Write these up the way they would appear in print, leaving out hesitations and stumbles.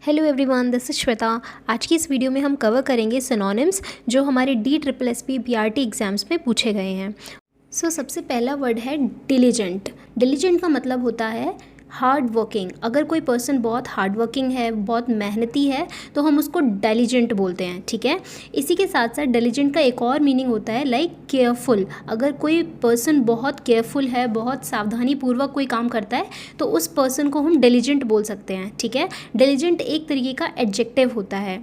Hello everyone, this is Shweta. आज की इस वीडियो में हम कवर करेंगे सिनोनिम्स जो हमारे DSSSB BRT एग्जाम्स में पूछे गए हैं। सबसे पहला वर्ड है डिलीजेंट। डिलीजेंट का मतलब होता है हार्ड वर्किंग। अगर कोई पर्सन बहुत हार्ड वर्किंग है, बहुत मेहनती है, तो हम उसको डिलीजेंट बोलते हैं। ठीक है। इसी के साथ साथ डिलीजेंट का एक और मीनिंग होता है लाइक केयरफुल। अगर कोई पर्सन बहुत केयरफुल है, बहुत सावधानी पूर्वक कोई काम करता है, तो उस पर्सन को हम डिलीजेंट बोल सकते हैं। ठीक है। डिलीजेंट एक तरीके का एडजेक्टिव होता है।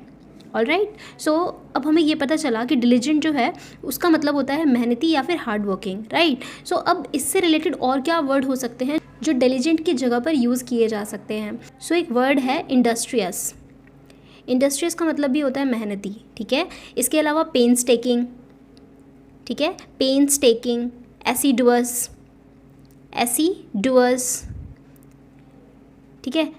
ऑलराइट। अब हमें ये पता चला कि डिलीजेंट जो है उसका मतलब होता है मेहनती या फिर हार्ड वर्किंग। राइट। अब इससे रिलेटेड और क्या वर्ड हो सकते हैं जो डिलीजेंट की जगह पर यूज़ किए जा सकते हैं। एक वर्ड है इंडस्ट्रियस। इंडस्ट्रियस का मतलब भी होता है मेहनती। ठीक है। इसके अलावा पेन्स टेकिंग। ठीक है। Painstaking, assiduous, assiduous. ठीक है।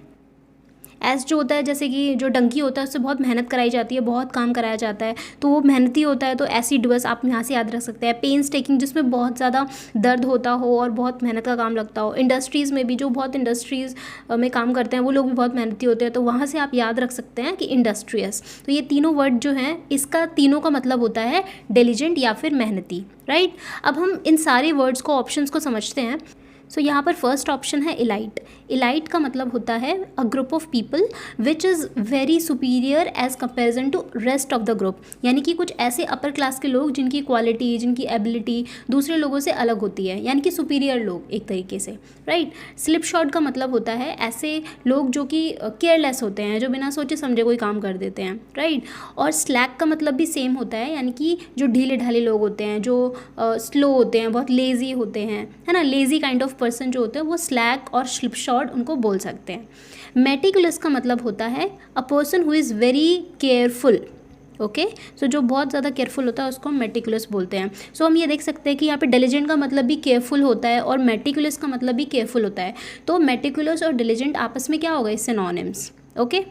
एस जो होता है, जैसे कि जो डंकी होता है उससे बहुत मेहनत कराई जाती है, बहुत काम कराया जाता है, तो वो मेहनती होता है, तो एसिडुअस आप यहाँ से याद रख सकते हैं। पेन्स टेकिंग जिसमें बहुत ज़्यादा दर्द होता हो और बहुत मेहनत का काम लगता हो। इंडस्ट्रीज़ में भी जो बहुत इंडस्ट्रीज़ में काम करते हैं वो लोग भी बहुत मेहनती होते हैं, तो वहाँ से आप याद रख सकते हैं कि इंडस्ट्रियस। तो ये तीनों वर्ड जो हैं, इसका तीनों का मतलब होता है डिलीजेंट या फिर मेहनती। राइट। अब हम इन सारे वर्ड्स को, ऑप्शंस को समझते हैं। यहाँ पर फर्स्ट ऑप्शन है इलाइट। इलाइट का मतलब होता है a group of people which is very superior as comparison to rest of the group. यानी कि कुछ ऐसे अपर क्लास के लोग जिनकी क्वालिटी, जिनकी एबिलिटी दूसरे लोगों से अलग होती है, यानी कि सुपीरियर लोग एक तरीके से। राइट। स्लिप शॉट का मतलब होता है ऐसे लोग जो कि केयरलेस होते हैं, जो बिना सोचे समझे कोई काम कर देते हैं। राइट। और स्लैक का मतलब भी सेम होता है, यानी कि जो ढीले ढाले लोग होते हैं, जो स्लो होते हैं, बहुत लेज़ी होते हैं, है ना। लेज़ी काइंड ऑफ पर्सन जो होते हैं वो स्लैक और स्लिप शॉट उनको बोल सकते हैं। मेटिकुलस का मतलब होता है a person who is very careful. Okay. जो बहुत ज़्यादा केयरफुल होता है उसको हम मेटिकुलस बोलते हैं। हम ये देख सकते हैं कि यहाँ पे डिलीजेंट का मतलब भी केयरफुल होता है और मेटिकुलस का मतलब भी केयरफुल होता है। तो मेटिकुलस और डिलीजेंट आपस में क्या हो गए? Synonyms. Okay.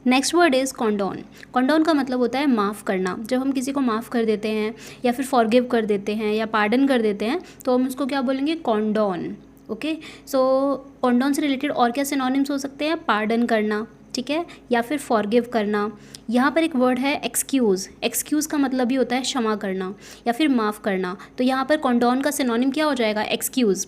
Next word is condone. Condone का मतलब होता है माफ़ करना। जब हम किसी को माफ़ कर देते हैं या फिर फॉरगिव कर देते हैं या पार्डन कर देते हैं, तो हम उसको क्या बोलेंगे? कॉन्डोन। ओके। कॉन्डोन से रिलेटेड और क्या सिनोनिम्स हो सकते हैं? पार्डन करना, ठीक है, या फिर फॉरगिव करना। यहाँ पर एक वर्ड है एक्सक्यूज़। एक्सक्यूज़ का मतलब भी होता है क्षमा करना या फिर माफ़ करना। तो यहाँ पर कॉन्डोन का सिनोनिम क्या हो जाएगा? एक्सक्यूज़।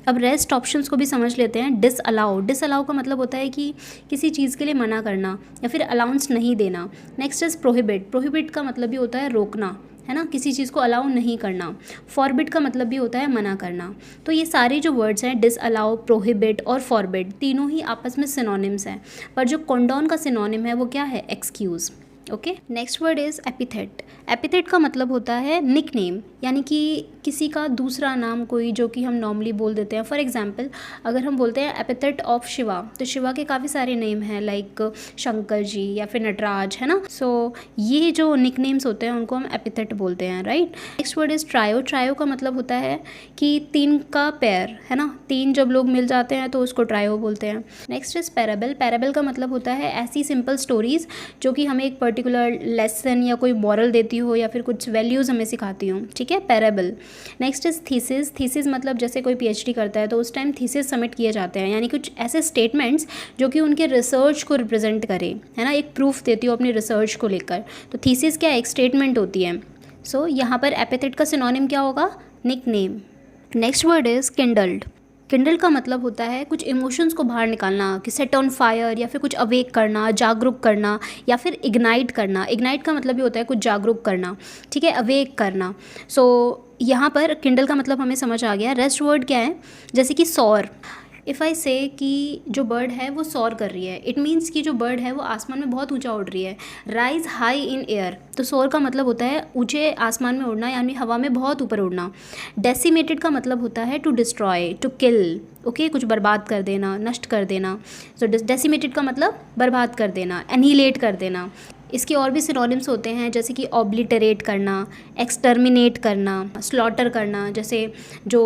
अब रेस्ट ऑप्शंस को भी समझ लेते हैं। डिसअलाउ। डिसअलाउ का मतलब होता है कि किसी चीज़ के लिए मना करना या फिर अलाउंस नहीं देना। Next is prohibit. प्रोहिबिट का मतलब भी होता है रोकना, है ना, किसी चीज़ को अलाउ नहीं करना। फॉरबिड का मतलब भी होता है मना करना। तो ये सारे जो वर्ड्स हैं, डिसअलाउ, प्रोहिबिट और फॉरबिड, तीनों ही आपस में सिनोनिम्स हैं, पर जो कॉन्डोन का सिनोनिम है वो क्या है? Excuse. Okay. Next word is epithet. Epithet का मतलब होता है निकनेम, यानी कि किसी का दूसरा नाम कोई जो कि हम नॉर्मली बोल देते हैं। फॉर एग्जांपल, अगर हम बोलते हैं एपिथेट ऑफ शिवा, तो शिवा के काफ़ी सारे नेम हैं, लाइक शंकर जी या फिर नटराज, है ना। ये जो निकनेम्स होते हैं उनको हम एपिथेट बोलते हैं। Right. Next word is trio. Trio का मतलब होता है कि तीन का पेयर, है ना, तीन जब लोग मिल जाते हैं तो उसको ट्रायो बोलते हैं। Next is parable. पैराबल का मतलब होता है ऐसी सिंपल स्टोरीज़ जो कि हमें एक पर्टिकुलर लेसन या कोई मॉरल देती हो या फिर कुछ वैल्यूज़ हमें सिखाती हो। ठीक है, parable. Next is thesis. Thesis मतलब जैसे कोई PhD करता है तो उस टाइम थीसिस सबमिट किए जाते हैं, यानी कुछ ऐसे स्टेटमेंट्स जो कि उनके रिसर्च को रिप्रेजेंट करे, है ना, एक प्रूफ देती हो अपनी रिसर्च को लेकर। तो थीसिस क्या? एक स्टेटमेंट होती है। यहाँ पर एपिथेट का सिनोनिम क्या होगा? Nickname. Next word is kindled. Kindle का मतलब होता है कुछ इमोशंस को बाहर निकालना, कि सेट ऑन फायर या फिर कुछ अवेक करना, जागरूक करना, या फिर इग्नाइट करना। इग्नाइट का मतलब भी होता है कुछ जागरूक करना, ठीक है, अवेक करना। यहाँ पर किंडल का मतलब हमें समझ आ गया। रेस्ट वर्ड क्या है? जैसे कि सॉर। इफ़ आई से कि जो बर्ड है वो सॉर कर रही है, इट मीन्स कि जो बर्ड है वो आसमान में बहुत ऊंचा उड़ रही है। राइज हाई इन एयर, तो सॉर का मतलब होता है ऊंचे आसमान में उड़ना, यानी हवा में बहुत ऊपर उड़ना। डेसिमेटेड का मतलब होता है to destroy, to kill. Okay, कुछ बर्बाद कर देना, नष्ट कर देना। डेसिमेटेड का मतलब बर्बाद कर देना, एनिहिलेट कर देना। इसके और भी सिनोनिम्स होते हैं, जैसे कि ऑब्लिटरेट करना, एक्सटर्मिनेट करना, स्लॉटर करना, जैसे जो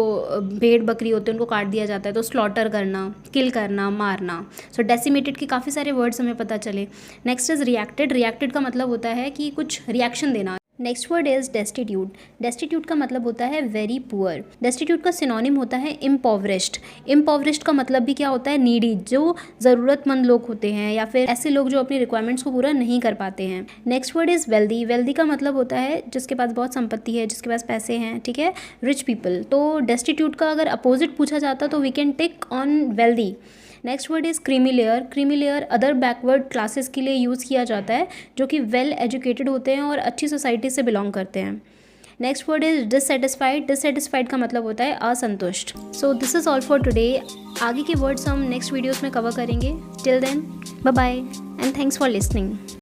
भेड़ बकरी होते हैं उनको काट दिया जाता है तो स्लॉटर करना, किल करना, मारना। डेसिमेटेड के काफ़ी सारे वर्ड्स हमें पता चले। Next is reacted. रिएक्टेड का मतलब होता है कि कुछ रिएक्शन देना, next word is destitute. Destitute का मतलब होता है वेरी पुअर। डेस्टिट्यूट का सिनोनिम होता है इम्पोवरिश्ड। इम्पोवरिश्ड का मतलब भी क्या होता है, नीडी, जो ज़रूरतमंद लोग होते हैं या फिर ऐसे लोग जो अपनी रिक्वायरमेंट्स को पूरा नहीं कर पाते हैं। Next word is wealthy. Wealthy का मतलब होता है जिसके पास बहुत संपत्ति है, जिसके पास पैसे हैं, ठीक है, रिच पीपल। तो डेस्टिट्यूट का अगर अपोजिट पूछा जाता तो we can tick on wealthy. Next word is creamy layer. Creamy layer other backward classes के लिए यूज़ किया जाता है जो कि वेल एजुकेटेड होते हैं और अच्छी सोसाइटी से बिलोंग करते हैं। Next word is dissatisfied. Dissatisfied का मतलब होता है असंतुष्ट। So this is all for today. आगे के वर्ड्स हम नेक्स्ट वीडियोज़ में कवर करेंगे। Till then bye bye and thanks for listening.